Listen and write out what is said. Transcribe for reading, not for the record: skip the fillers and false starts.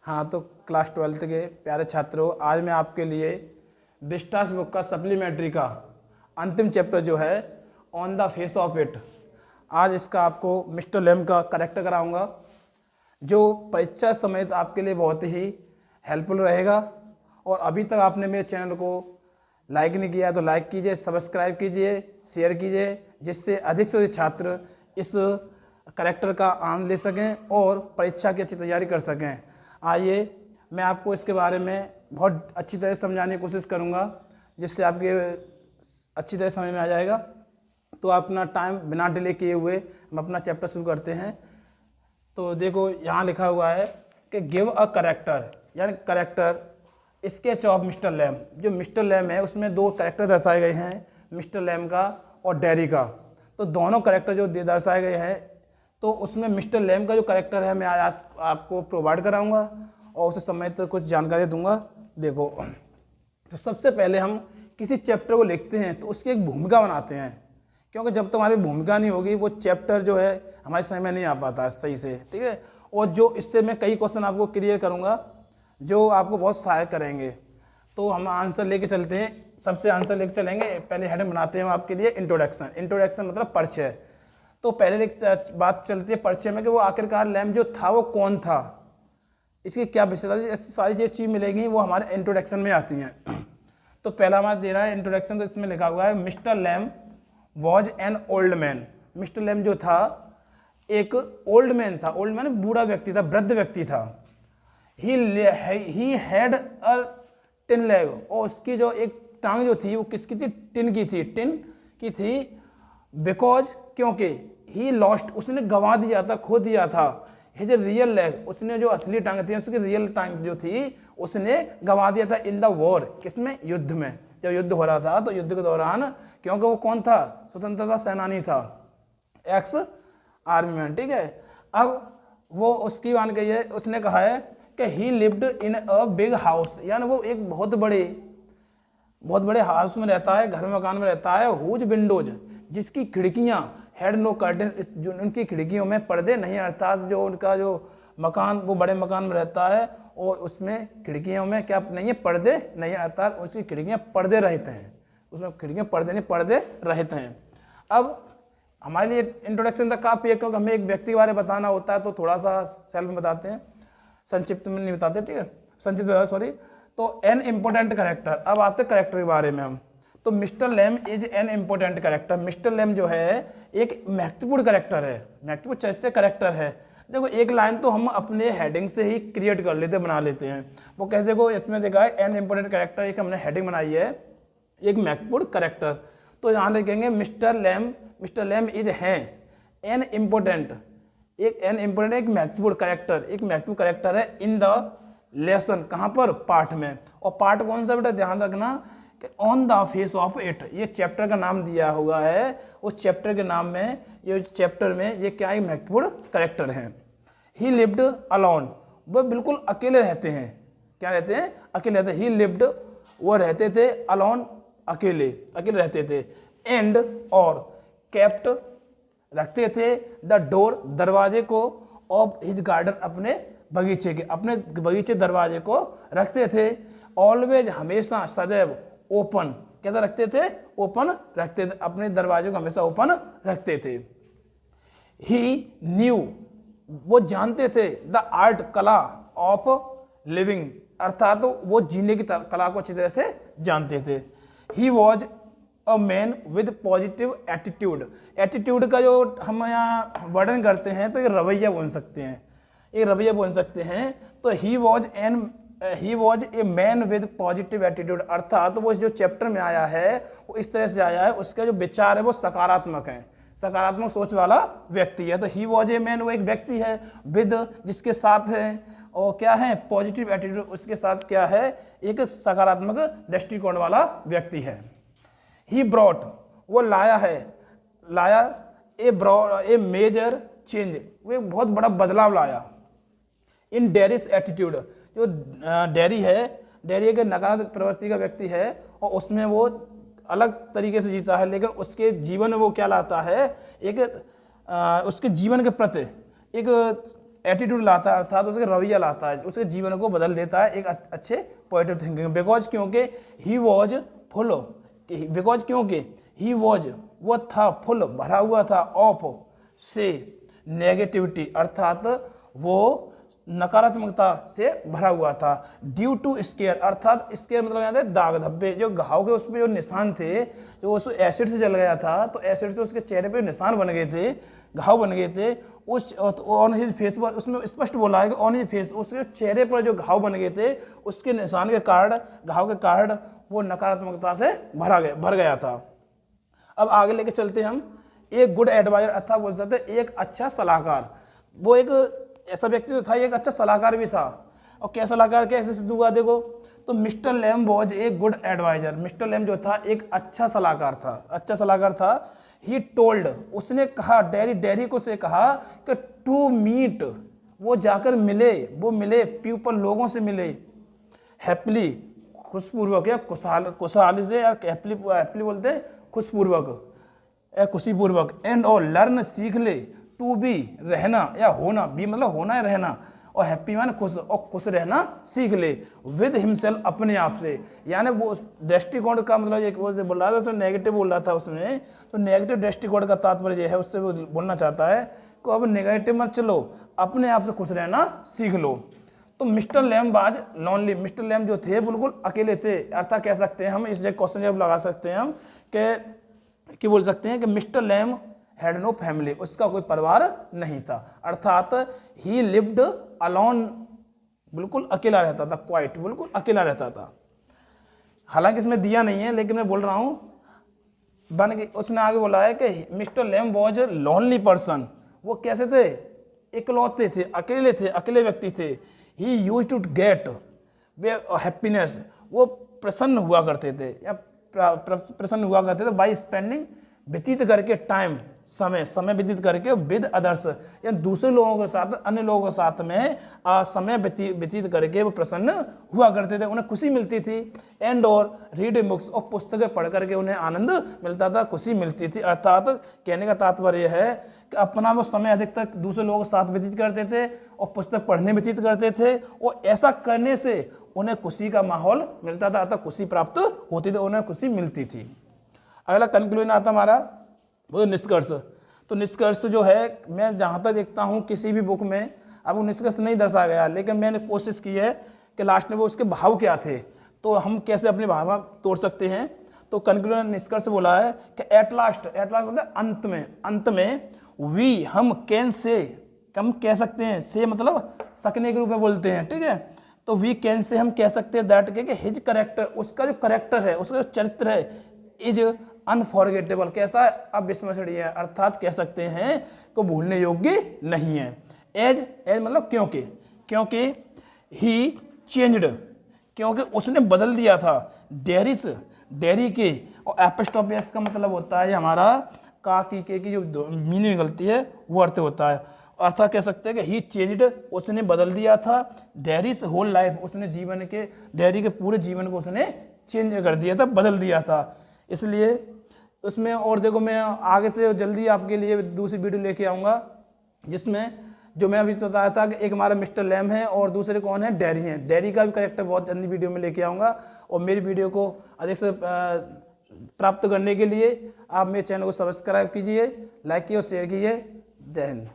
हाँ, तो class 12th के प्यारे छात्रों, आज मैं आपके लिए विस्टास बुक का सप्लीमेंट्री का अंतिम चैप्टर जो है on the face of it, आज इसका आपको मिस्टर लेम का करेक्टर कराऊंगा, जो परीक्षा समेत आपके लिए बहुत ही हेल्पफुल रहेगा। और अभी तक आपने मेरे चैनल को लाइक नहीं किया तो लाइक कीजिए, सब्सक्राइब कीजिए, शेयर कीजिए, जिससे अधिक से अधिक छात्र इस करेक्टर का आनंद ले सकें और परीक्षा की अच्छी तैयारी कर सकें। आइए मैं आपको इसके बारे में बहुत अच्छी तरह समझाने की कोशिश करूंगा, जिससे आपके अच्छी तरह समझ में आ जाएगा। तो अपना टाइम बिना डिले किए हुए हम अपना चैप्टर शुरू करते हैं। तो देखो यहाँ लिखा हुआ है कि गिव अ करेक्टर, यानी character sketch of mister Lamb. जो मिस्टर लैम है उसमें दो करेक्टर दर्शाए गए हैं, मिस्टर लैम का और डेरी का। तो दोनों करेक्टर जो दर्शाए गए हैं, तो उसमें मिस्टर लैम का जो करेक्टर है मैं आज आपको प्रोवाइड कराऊंगा और उसे समय तो कुछ जानकारी दूंगा। देखो, तो सबसे पहले हम किसी चैप्टर को लिखते हैं तो उसकी एक भूमिका बनाते हैं, क्योंकि जब तक हमारी भूमिका नहीं होगी वो चैप्टर जो है हमारे समय में नहीं आ पाता सही से, ठीक है। और जो इससे मैं कई क्वेश्चन आपको क्लियर करूंगा जो आपको बहुत सहायक करेंगे। तो हम आंसर लेके चलते हैं, सबसे आंसर लेके चलेंगे। पहले हेडिंग बनाते हैं हम आपके लिए इंट्रोडक्शन। इंट्रोडक्शन मतलब परिचय। तो पहले बात चलती है परिचय में कि वो आखिरकार लैम जो था वो कौन था, इसकी क्या विशेषता, सारी जो चीज़ मिलेगी वो हमारे इंट्रोडक्शन में आती हैं। तो पहला हमारा दे रहा है इंट्रोडक्शन, तो इसमें लिखा हुआ है mister Lamb was an old man. Mister Lamb जो था एक ओल्ड मैन था। ओल्ड मैन बूढ़ा व्यक्ति था, वृद्ध व्यक्ति था। He had a tin leg, और उसकी जो एक टांग जो थी वो किसकी थी? टिन की थी। टिन की थी बिकॉज, क्योंकि ही लॉस्ट, उसने गंवा दिया था, खो दिया था। हिज रियल लेग, उसने जो असली टांग थी, उसकी रियल टांग जो थी उसने गंवा दिया था इन द वॉर, किसमें? युद्ध में। जब युद्ध हो रहा था तो युद्ध के दौरान, क्योंकि वो कौन था? स्वतंत्रता सेनानी था, एक्स आर्मी मैन, ठीक है। अब वो उसकी मान के ये उसने कहा है कि ही lived in a big house, यानी वो एक बहुत बड़े हाउस में रहता है, घर मकान में रहता है। हुज विंडोज, जिसकी खिड़कियां हैड नो कर्टन, जो उनकी खिड़कियों में पर्दे नहीं, अर्थात जो उनका जो मकान, वो बड़े मकान में रहता है और उसमें खिड़कियों में क्या नहीं है? पर्दे नहीं, अर्थात उसकी खिड़कियां पर्दे रहते हैं, उसमें खिड़कियां पर्दे नहीं, पर्दे रहते हैं। अब हमारे लिए इंट्रोडक्शन तक काफ़ी है, क्योंकि हमें एक व्यक्ति के बारे में बताना होता है तो थोड़ा सा सेल्फ में बताते हैं, संक्षिप्त में नहीं बताते, ठीक है, संक्षिप्त सॉरी। तो एन इम्पोर्टेंट करेक्टर, अब आते करेक्टर के बारे में हम। तो mister Lamb is an important character. Mister Lamb जो है एक महत्वपूर्ण करेक्टर है, महत्वपूर्ण चरित्र करेक्टर है। देखो, एक लाइन तो हम अपने हेडिंग से ही क्रिएट कर लेते, बना लेते हैं। वो कहते देखो इसमें देखा है एन इम्पोर्टेंट करेक्टर, एक हमने हेडिंग बनाई है, एक महत्वपूर्ण करेक्टर। तो यहाँ देखेंगे मिस्टर लैम इज है एन इम्पोर्टेंट, एक महत्वपूर्ण करेक्टर, एक महत्वपूर्ण करेक्टर है इन द लेसन, कहाँ पर? पाठ में। और पाठ कौन सा बेटा? ध्यान रखना कि on the face of it, ये चैप्टर का नाम दिया हुआ है। उस चैप्टर के नाम में, ये चैप्टर में ये क्या है? महत्वपूर्ण करेक्टर है। ही लिव्ड अलोन, वो बिल्कुल अकेले रहते हैं। क्या रहते हैं? अकेले रहते हैं। ही लिव्ड, वो रहते थे, अलोन अकेले रहते थे। एंड, और केप्ट, रखते थे, द डोर, दरवाजे को, ऑफ हिज गार्डन, अपने बगीचे के, अपने बगीचे दरवाजे को रखते थे। ऑलवेज, हमेशा, सदैव, ओपन, कैसा रखते थे? ओपन रखते थे, अपने दरवाजे को हमेशा ओपन रखते थे। ही न्यू, वो जानते थे, द आर्ट, कला, ऑफ लिविंग, अर्थात तो वो जीने की कला को अच्छी तरह से जानते थे। He was a man with positive attitude. Attitude का जो हम यहाँ वर्णन करते हैं तो ये रवैया बोल सकते हैं, एक रवैया बोल सकते हैं। तो he was a man with positive attitude, अर्थात तो वो जो चैप्टर में आया है वो इस तरह से आया है, उसका जो विचार है वो सकारात्मक है, सकारात्मक सोच वाला व्यक्ति है। तो ही वॉज ए मैन, वो एक व्यक्ति है, विद, जिसके साथ है, और क्या है? पॉजिटिव एटीट्यूड, उसके साथ क्या है? एक सकारात्मक दृष्टिकोण वाला व्यक्ति है। ही ब्रॉट, वो लाया ए मेजर चेंज, वो एक बहुत बड़ा बदलाव लाया। इन डेरिस एटीट्यूड, जो डेरी एक नकारात्मक प्रवृत्ति का व्यक्ति है और उसमें वो अलग तरीके से जीता है, लेकिन उसके जीवन में वो क्या लाता है? एक उसके जीवन के प्रति एक एटीट्यूड लाता है, अर्थात उसके रवैया लाता है, उसके जीवन को बदल देता है एक अच्छे पॉजिटिव थिंकिंग। बिकॉज क्योंकि ही वॉज फुल, बिकॉज क्योंकि ही वॉज वो था, फुल भरा हुआ था, ऑफ से नेगेटिविटी, अर्थात वो नकारात्मकता से भरा हुआ था। ड्यू टू स्केयर, अर्थात स्केयर मतलब यहाँ दाग धब्बे, जो घाव के उस पर जो निशान थे, जो उस एसिड से जल गया था तो एसिड से उसके चेहरे पे निशान बन गए थे, घाव बन गए थे। उस ऑन हिज फेस पर उसमें स्पष्ट बोला है कि ऑन हिज फेस, उसके चेहरे पर जो घाव बन गए थे उसके निशान के कारण, घाव के कारण वो नकारात्मकता से भर गया था। अब आगे लेके चलते हम, एक गुड एडवाइजर, अर्थात बोल सकते एक अच्छा सलाहकार। वो एक ऐसा व्यक्ति तो था, एक अच्छा सलाहकार भी था। और क्या सलाहकार कैसे सिद्ध हुआ देखो, तो mister Lamb was a good adviser. Mister Lamb जो था एक अच्छा सलाहकार था, अच्छा सलाहकार था। ही टोल्ड, उसने कहा, डेरी को से कहा कि टू मीट, वो जाकर मिले, वो मिले पीपल, लोगों से मिले, हैप्पीली, खुशपूर्वक, या खुशहाली से, या हैप्पीली बोलते हैं खुशपूर्वक, खुशीपूर्वक, एंड और लर्न, सीख ले, टू बी, रहना या होना, बी मतलब होना है, रहना, और हैप्पी मान खुश, और खुश रहना सीख ले, विद हिमसेल्फ, अपने आप से। यानी वो दृष्टिकोण का मतलब एक बोल रहा था, उसने नेगेटिव बोल रहा था उसमें, तो नेगेटिव दृष्टिकोण का तात्पर्य है, उससे वो बोलना चाहता है कि अब नेगेटिव मत चलो, अपने आप से खुश रहना सीख लो। तो मिस्टर लैम बाज लॉनली, मिस्टर लैम जो थे बिल्कुल अकेले थे, अर्थात कह सकते हैं हम इस जगह क्वेश्चन जब लगा सकते हैं हम कि बोल सकते हैं कि mister Lamb had no family, उसका कोई परिवार नहीं था, अर्थात ही लिव्ड अलोन, बिल्कुल अकेला रहता था, क्वाइट, बिल्कुल अकेला रहता था। हालांकि इसमें दिया नहीं है लेकिन मैं बोल रहा हूँ बन गई। उसने आगे बोला है कि mister Lamb was lonely person, वो कैसे थे, इकलौते थे, अकेले व्यक्ति थे। He used to get happiness, वो प्रसन्न हुआ करते थे, या प्रसन्न हुआ करते थे बाई स्पेंडिंग, व्यतीत करके टाइम, समय व्यतीत करके विद अदर्स, या दूसरे लोगों के साथ, अन्य लोगों के साथ में समय व्यतीत करके वो प्रसन्न हुआ करते थे, उन्हें खुशी मिलती थी। एंड और रीड बुक्स, और पुस्तकें पढ़ करके उन्हें आनंद मिलता था, खुशी मिलती थी। अर्थात कहने का तात्पर्य है कि अपना वो समय अधिकतर दूसरे लोगों के साथ व्यतीत करते थे और पुस्तक पढ़ने व्यतीत करते थे, और ऐसा करने से उन्हें खुशी का माहौल मिलता था, अर्थात खुशी प्राप्त होती थी, उन्हें खुशी मिलती थी। अगला कंक्लूजन आता हमारा वो निष्कर्ष। तो निष्कर्ष जो है, मैं जहाँ तक देखता हूँ किसी भी बुक में अब वो निष्कर्ष नहीं दर्शाया गया, लेकिन मैंने कोशिश की है कि लास्ट में वो उसके भाव क्या थे, तो हम कैसे अपने भाव तोड़ सकते हैं। तो कंक्लूजन निष्कर्ष बोला है कि एट लास्ट मतलब अंत में वी, हम कैन से, हम कह सकते हैं, से मतलब सकने के रूप में बोलते हैं, ठीक है। तो वी कैन से हम कह सकते हैं दैट के हिज करेक्टर, उसका जो करेक्टर है, उसका जो चरित्र है, इज अनफॉरगेटेबल, कैसा है, अविस्मरणीय, अर्थात कह सकते हैं को भूलने योग्य नहीं है। एज मतलब क्योंकि ही चेंज्ड, क्योंकि उसने बदल दिया था, डेरी के, और एपिस्टोपियस का मतलब होता है हमारा का की जो मीनिंग निकलती है वो अर्थ होता है, अर्थात कह सकते हैं कि ही चेंज्ड, उसने बदल दिया था, डेरीज होल लाइफ, उसने जीवन के, डेरी के पूरे जीवन को उसने चेंज कर दिया था, बदल दिया था। इसलिए उसमें और देखो, मैं आगे से जल्दी आपके लिए दूसरी वीडियो लेके आऊँगा, जिसमें जो मैं अभी बताया था कि एक हमारा मिस्टर लैम है और दूसरे कौन है, डेरी हैं। डेरी का भी कैरेक्टर बहुत जल्दी वीडियो में लेके आऊँगा। और मेरी वीडियो को अधिक से प्राप्त करने के लिए आप मेरे चैनल को सब्सक्राइब कीजिए, लाइक कीजिए और शेयर कीजिए। जय हिंद।